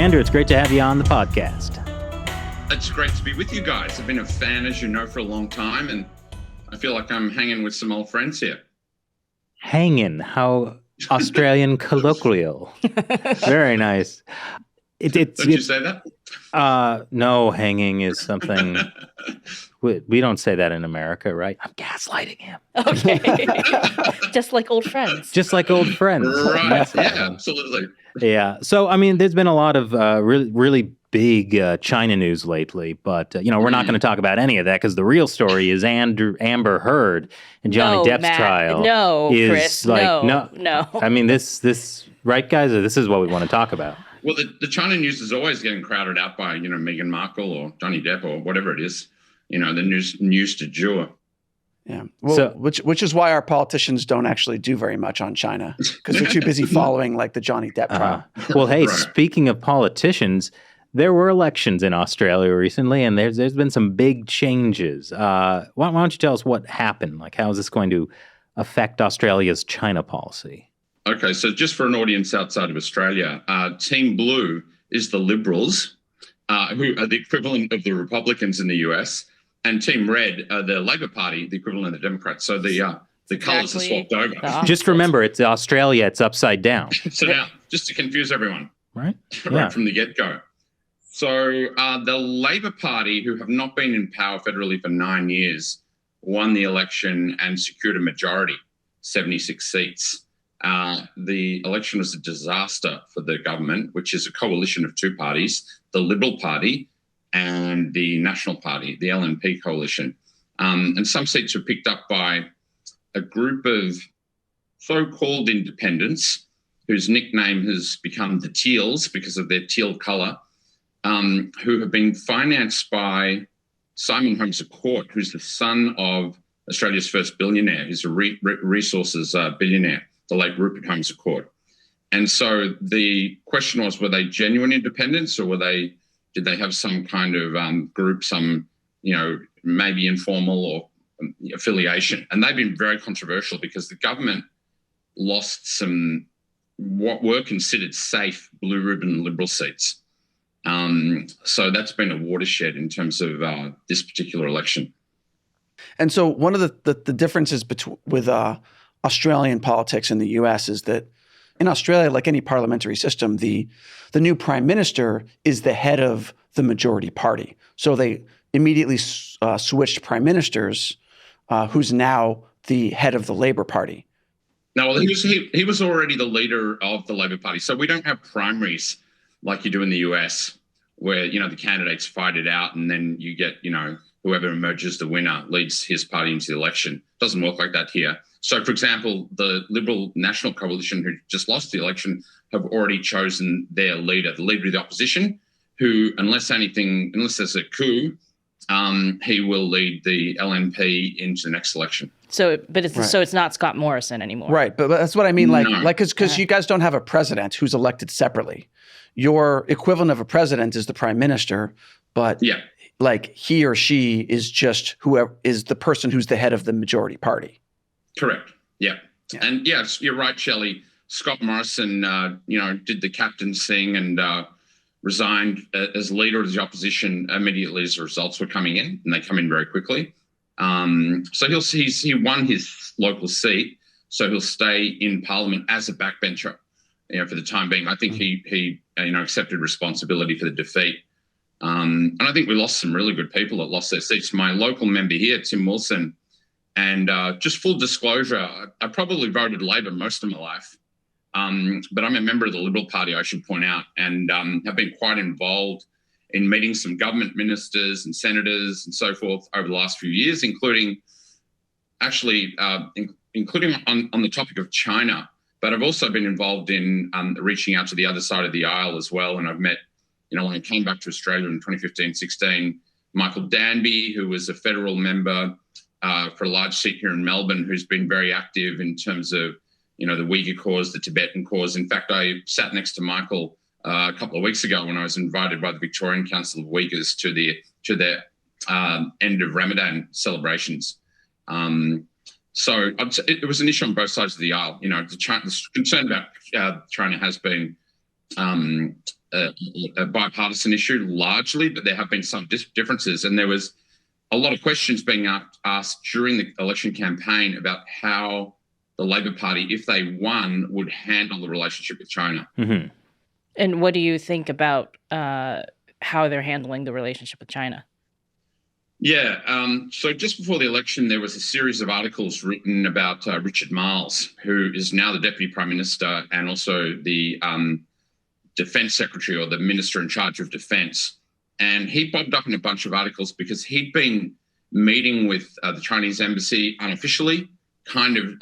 Andrew, it's great to have you on the podcast. It's great to be with you guys. I've been a fan, as you know, for a long time, and I feel like I'm hanging with some old friends here. Hanging, how Australian colloquial. Very nice. Don't you say that? No, hanging is something... We don't say that in America, right? I'm gaslighting him. Okay. Just like old friends. Just like old friends. Right. Yeah, absolutely. Yeah. So, I mean, there's been a lot of really big China news lately, but, we're not going to talk about any of that because the real story is Amber Heard and Johnny Depp's Matt, trial. No, Chris, no. I mean, this, right, guys? This is what we want to talk about. Well, the China news is always getting crowded out by, Meghan Markle or Johnny Depp or whatever it is. The news du jour. Yeah. Well, which is why our politicians don't actually do very much on China because they're too busy following like the Johnny Depp trial. Well, hey, Right. Speaking of politicians, there were elections in Australia recently, and there's been some big changes. Why don't you tell us what happened? Like, how is this going to affect Australia's China policy? Okay, so just for an audience outside of Australia, Team Blue is the Liberals, who are the equivalent of the Republicans in the US. And Team Red, the Labor Party, the equivalent of the Democrats. So the colours are swapped over. Just remember, it's Australia, it's upside down. So now, just to confuse everyone, Right? right from the get-go. So the Labor Party, who have not been in power federally for 9 years, won the election and secured a majority, 76 seats. The election was a disaster for the government, which is a coalition of two parties, the Liberal Party and the National Party, the LNP coalition. And some seats were picked up by a group of so-called independents whose nickname has become the Teals because of their teal colour, who have been financed by Simon Holmes à Court, who's the son of Australia's first billionaire. He's a resources billionaire, the late Rupert Holmes à Court. And so the question was, were they genuine independents or did they have some kind of group, some, maybe informal or affiliation? And they've been very controversial because the government lost some what were considered safe blue ribbon Liberal seats. So that's been a watershed in terms of this particular election. And so one of the differences with Australian politics and the US is that in Australia, like any parliamentary system, the new prime minister is the head of the majority party. So they immediately switched prime ministers, who's now the head of the Labor Party. No, well, he was already the leader of the Labor Party. So we don't have primaries like you do in the US, where the candidates fight it out, and then you get whoever emerges the winner leads his party into the election. Doesn't work like that here. So, for example, the Liberal National Coalition, who just lost the election, have already chosen their leader, the leader of the opposition, who, unless there's a coup, he will lead the LNP into the next election. So it's not Scott Morrison anymore. Right, but that's what I mean. No. Because you guys don't have a president who's elected separately. Your equivalent of a president is the prime minister, but he or she is just whoever is the person who's the head of the majority party. Correct. Yeah. And yes, you're right, Shelley. Scott Morrison, did the captain's thing and resigned as leader of the opposition immediately as the results were coming in, and they come in very quickly. So he won his local seat, so he'll stay in Parliament as a backbencher, for the time being. I think he accepted responsibility for the defeat. And I think we lost some really good people that lost their seats. My local member here, Tim Wilson, and just full disclosure, I probably voted Labor most of my life, but I'm a member of the Liberal Party, I should point out, and have been quite involved in meeting some government ministers and senators and so forth over the last few years, including on the topic of China. But I've also been involved in reaching out to the other side of the aisle as well. And I've met, when I came back to Australia in 2015-16, Michael Danby, who was a federal member for a large seat here in Melbourne, who's been very active in terms of, the Uyghur cause, the Tibetan cause. In fact, I sat next to Michael a couple of weeks ago when I was invited by the Victorian Council of Uyghurs to their end of Ramadan celebrations. So it was an issue on both sides of the aisle. The concern about China has been a bipartisan issue largely, but there have been some differences. And there was a lot of questions being asked during the election campaign about how the Labor Party, if they won, would handle the relationship with China. Mm-hmm. And what do you think about how they're handling the relationship with China? Yeah. So just before the election, there was a series of articles written about Richard Marles, who is now the Deputy Prime Minister and also the Defense Secretary, or the Minister in charge of Defense. And he bobbed up in a bunch of articles because he'd been meeting with the Chinese embassy unofficially, kind of,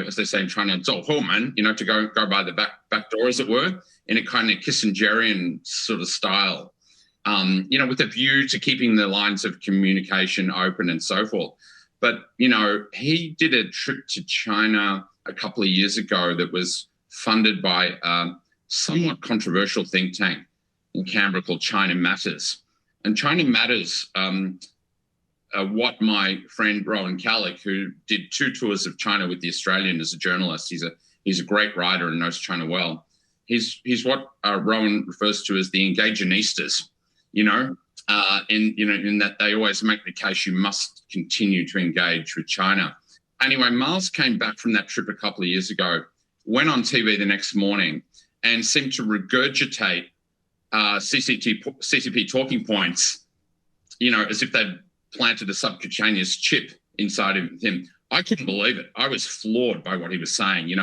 as they say in China, to go by the back door, as it were, in a kind of Kissingerian sort of style. With a view to keeping the lines of communication open and so forth. But, he did a trip to China a couple of years ago that was funded by a somewhat controversial think tank in Canberra called China Matters. And China Matters, what my friend Rowan Kallick, who did 2 tours of China with The Australian as a journalist, he's a great writer and knows China well. He's what Rowan refers to as the Engaginistas. In that they always make the case you must continue to engage with China. Anyway, Marles came back from that trip a couple of years ago, went on TV the next morning and seemed to regurgitate CCP talking points, as if they'd planted a subcutaneous chip inside of him. I couldn't believe it. I was floored by what he was saying.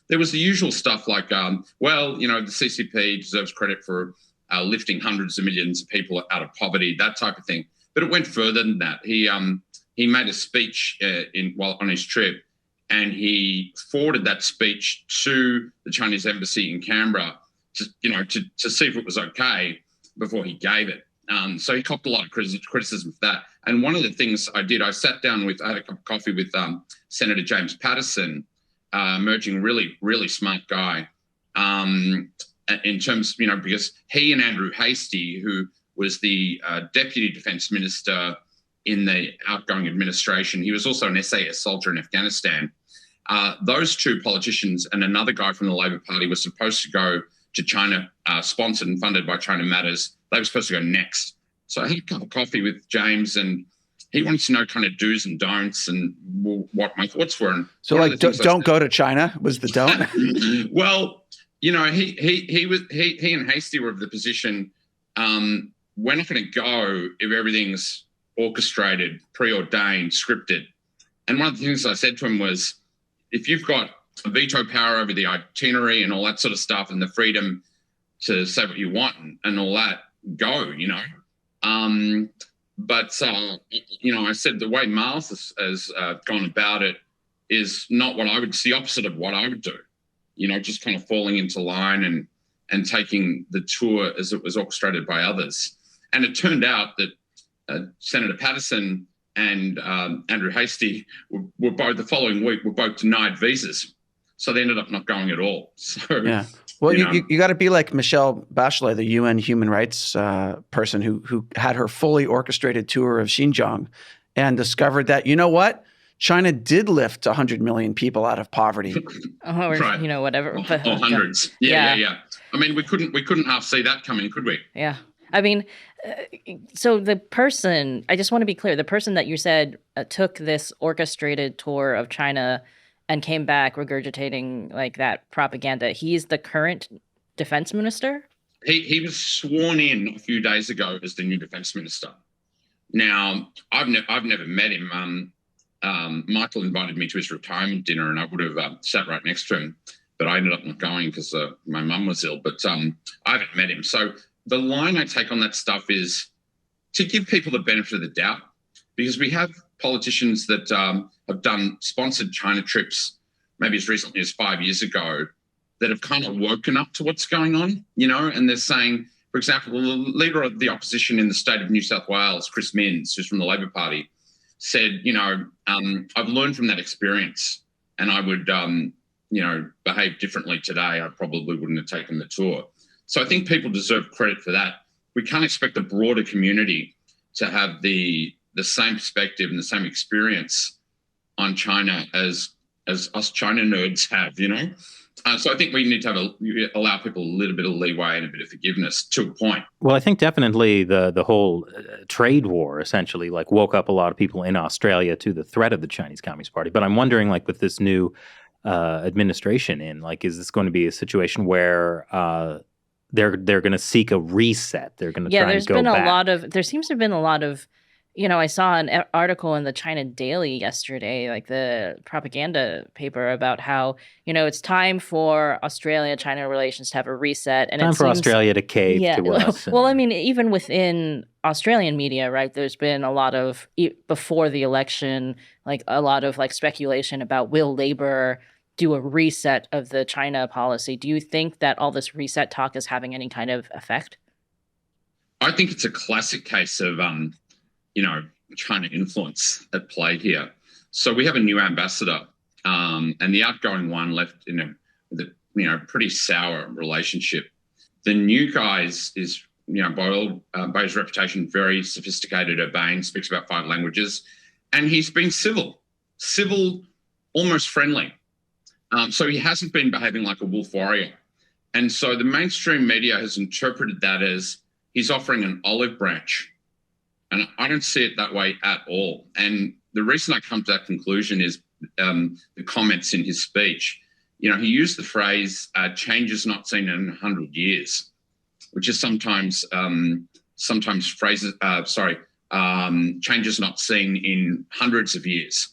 There was the usual stuff like, the CCP deserves credit for lifting hundreds of millions of people out of poverty, that type of thing. But it went further than that. He made a speech while on his trip, and he forwarded that speech to the Chinese embassy in Canberra to see if it was okay before he gave it. So he copped a lot of criticism for that. And one of the things I did, I had a cup of coffee with Senator James Patterson, emerging really, really smart guy. In terms, because he and Andrew Hastie, who was the Deputy Defence Minister in the outgoing administration, he was also an SAS soldier in Afghanistan. Those 2 politicians and another guy from the Labor Party were supposed to go to China, sponsored and funded by China Matters. They were supposed to go next. So I had a cup of coffee with James, and he wanted to know kind of do's and don'ts and what my thoughts were. And so, don't go to China was the don't? Well, he and Hastie were of the position, we're not going to go if everything's orchestrated, preordained, scripted. And one of the things I said to him was, if you've got a veto power over the itinerary and all that sort of stuff and the freedom to say what you want and all that, go, But I said the way Marles has gone about it is not what I would, it's the opposite of what I would do. Just kind of falling into line and taking the tour as it was orchestrated by others. And it turned out that Senator Patterson and Andrew Hastie were both, the following week, were both denied visas. So they ended up not going at all. So yeah. Well, you got to be like Michelle Bachelet, the UN human rights person who had her fully orchestrated tour of Xinjiang and discovered that, China did lift 100 million people out of poverty. Right. Whatever. Or hundreds. Yeah. I mean, we couldn't half see that coming, could we? Yeah. I mean, so the person, I just want to be clear, the person that you said took this orchestrated tour of China and came back regurgitating like that propaganda, he's the current defense minister? He was sworn in a few days ago as the new defense minister. Now, I've never met him. Michael invited me to his retirement dinner, and I would have sat right next to him, but I ended up not going because my mum was ill. But I haven't met him. So the line I take on that stuff is to give people the benefit of the doubt, because we have politicians that have done sponsored China trips, maybe as recently as 5 years ago, that have kind of woken up to what's going on, and they're saying, for example, the leader of the opposition in the state of New South Wales, Chris Minns, who's from the Labor Party, said, I've learned from that experience and I would, behave differently today. I probably wouldn't have taken the tour. So I think people deserve credit for that. We can't expect the broader community to have the same perspective and the same experience on China as us China nerds have, So I think we need to allow people a little bit of leeway and a bit of forgiveness to a point. Well, I think definitely the whole trade war essentially like woke up a lot of people in Australia to the threat of the Chinese Communist Party. But I'm wondering, like, with this new administration in, like, is this going to be a situation where they're going to seek a reset? They're going to try and go back. There seems to have been a lot of, I saw an article in the China Daily yesterday, like the propaganda paper, about how, it's time for Australia-China relations to have a reset. And Time for Australia to cave to us. Well, I mean, even within Australian media, right, there's been a lot of, before the election, like a lot of like speculation about will Labor do a reset of the China policy. Do you think that all this reset talk is having any kind of effect? I think it's a classic case of China influence at play here. So we have a new ambassador, and the outgoing one left with a pretty sour relationship. The new guy is by his reputation, very sophisticated, urbane, speaks about 5 languages, and he's been civil, almost friendly. So he hasn't been behaving like a wolf warrior. And so the mainstream media has interpreted that as he's offering an olive branch. And I don't see it that way at all. And the reason I come to that conclusion is the comments in his speech. He used the phrase, changes not seen in 100 years, which is sometimes changes not seen in hundreds of years.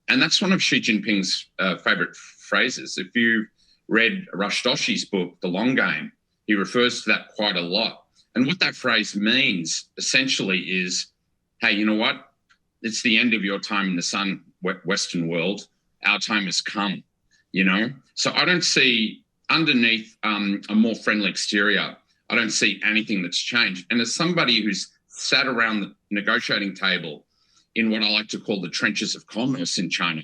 And that's one of Xi Jinping's favorite phrases. If you read Rushdoshi's book, The Long Game, he refers to that quite a lot. And what that phrase means essentially is, hey, you know what? It's the end of your time in the sun, Western world. Our time has come, So I don't see underneath a more friendly exterior, I don't see anything that's changed. And as somebody who's sat around the negotiating table in what I like to call the trenches of commerce in China,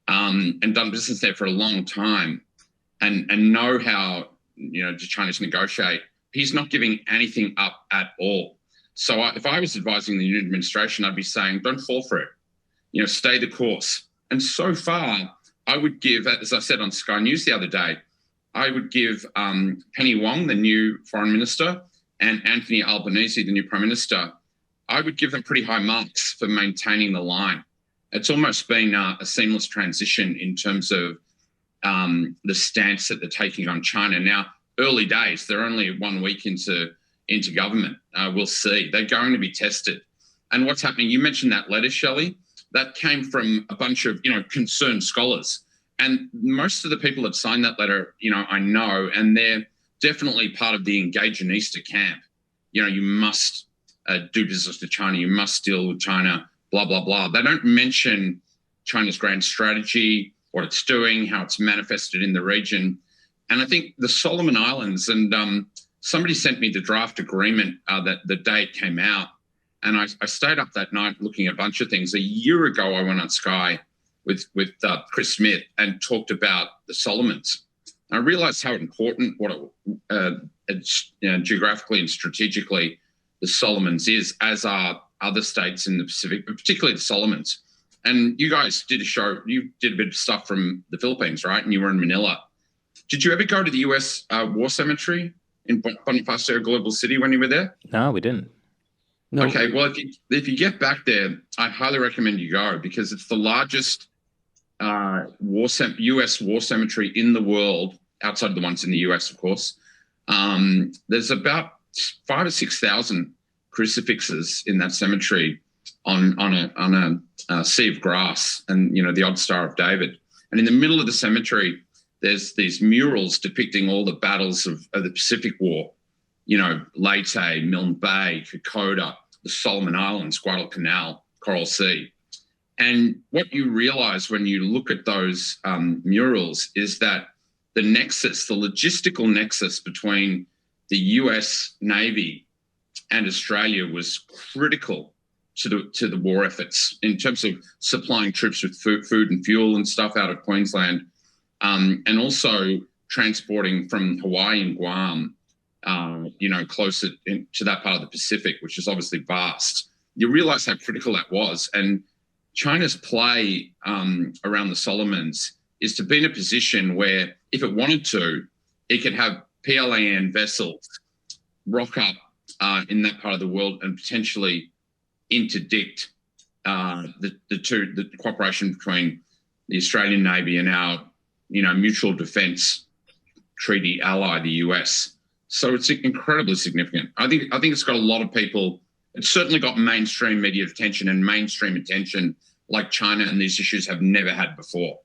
and done business there for a long time, and know how the Chinese negotiate, he's not giving anything up at all. So if I was advising the new administration, I'd be saying, don't fall for it. Stay the course. And so far, I would give, as I said on Sky News the other day, I would give Penny Wong, the new foreign minister, and Anthony Albanese, the new prime minister, I would give them pretty high marks for maintaining the line. It's almost been a seamless transition in terms of the stance that they're taking on China. Now, early days, they're only 1 week into government. We'll see. They're going to be tested. And what's happening, you mentioned that letter, Shelley, that came from a bunch of, concerned scholars. And most of the people that signed that letter, I know, and they're definitely part of the Engageanista camp. You must do business with China. You must deal with China, blah, blah, blah. They don't mention China's grand strategy, what it's doing, how it's manifested in the region. And I think the Solomon Islands, and somebody sent me the draft agreement that the day it came out. And I stayed up that night looking at a bunch of things. A year ago, I went on Sky with Chris Smith and talked about the Solomons. I realized how important geographically and strategically the Solomons is, as are other states in the Pacific, but particularly the Solomons. And you guys did a show, you did a bit of stuff from the Philippines, right? And you were in Manila. Did you ever go to the US War Cemetery in Bonifacio Global City when you were there? No, we didn't. No. Okay, well, if you get back there, I highly recommend you go, because it's the largest US war cemetery in the world, outside of the ones in the US, of course. There's about 5,000 or 6,000 crucifixes in that cemetery on a sea of grass, and the odd Star of David. And in the middle of the cemetery, there's these murals depicting all the battles of the Pacific War. Leyte, Milne Bay, Kokoda, the Solomon Islands, Guadalcanal, Coral Sea. And what you realize when you look at those murals is that the logistical nexus between the US Navy and Australia was critical to the war efforts in terms of supplying troops with food and fuel and stuff out of Queensland, and also transporting from Hawaii and Guam, closer to that part of the Pacific, which is obviously vast. You realize how critical that was. And China's play around the Solomons is to be in a position where, if it wanted to, it could have PLAN vessels rock up in that part of the world and potentially interdict the cooperation between the Australian Navy and our, mutual defence treaty ally, the US. So it's incredibly significant. I think it's got a lot of people. It's certainly got mainstream media attention and mainstream attention like China and these issues have never had before.